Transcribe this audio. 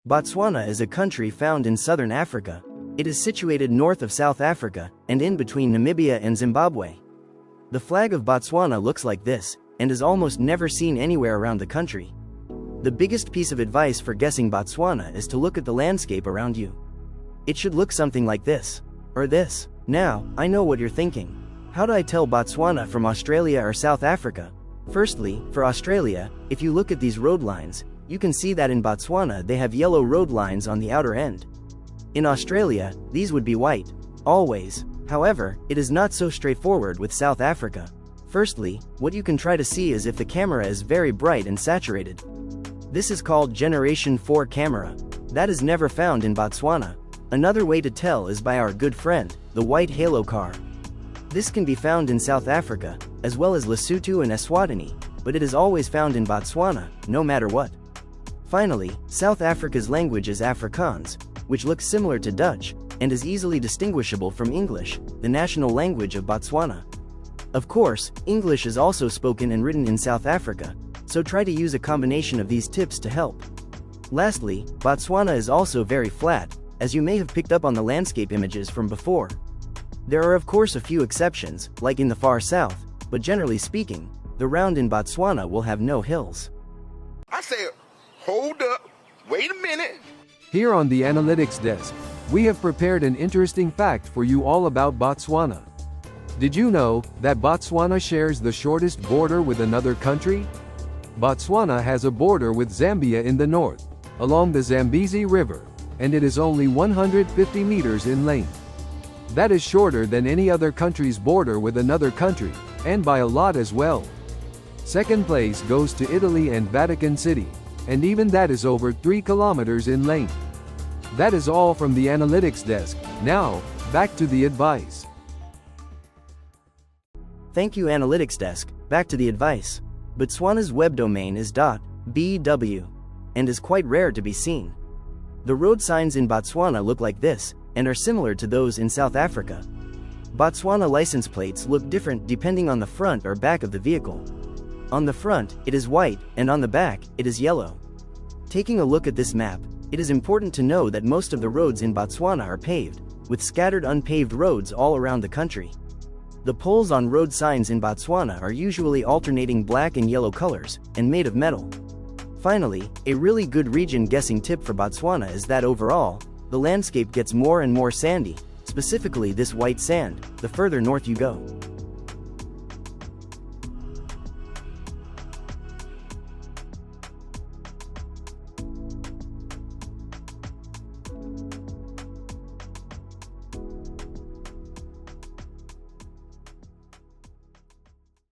Botswana is a country found in southern Africa. It is situated north of South Africa, and in between Namibia and Zimbabwe. The flag of Botswana looks like this, and is almost never seen anywhere around the country. The biggest piece of advice for guessing Botswana is to look at the landscape around you. It should look something like this, or this. Now, I know what you're thinking. How do I tell Botswana from Australia or South Africa? Firstly, for Australia, if you look at these road lines, you can see that in Botswana they have yellow road lines on the outer end. In Australia, these would be white, always. However, it is not so straightforward with South Africa. Firstly, what you can try to see is if the camera is very bright and saturated. This is called Generation 4 camera. That is never found in Botswana. Another way to tell is by our good friend, the white halo car. This can be found in South Africa, as well as Lesotho and Eswatini, but it is always found in Botswana, no matter what. Finally, South Africa's language is Afrikaans, which looks similar to Dutch, and is easily distinguishable from English, the national language of Botswana. Of course, English is also spoken and written in South Africa, so try to use a combination of these tips to help. Lastly, Botswana is also very flat, as you may have picked up on the landscape images from before. There are of course a few exceptions, like in the far south, but generally speaking, the round in Botswana will have no hills. I said, hold up, wait a minute. Here on the analytics desk, we have prepared an interesting fact for you all about Botswana. Did you know that Botswana shares the shortest border with another country? Botswana has a border with Zambia in the north, along the Zambezi River, and it is only 150 meters in length. That is shorter than any other country's border with another country, and by a lot as well. Second place goes to Italy and Vatican City, and even that is over 3 kilometers in length. That is all from the analytics desk. Now, back to the advice. Thank you, analytics desk. Back to the advice. Botswana's web domain is .bw, and is quite rare to be seen. The road signs in Botswana look like this, and are similar to those in South Africa. Botswana license plates look different depending on the front or back of the vehicle. On the front, it is white, and on the back, it is yellow. Taking a look at this map, it is important to know that most of the roads in Botswana are paved, with scattered unpaved roads all around the country. The poles on road signs in Botswana are usually alternating black and yellow colors, and made of metal. Finally, a really good region guessing tip for Botswana is that overall, the landscape gets more and more sandy, specifically this white sand, the further north you go.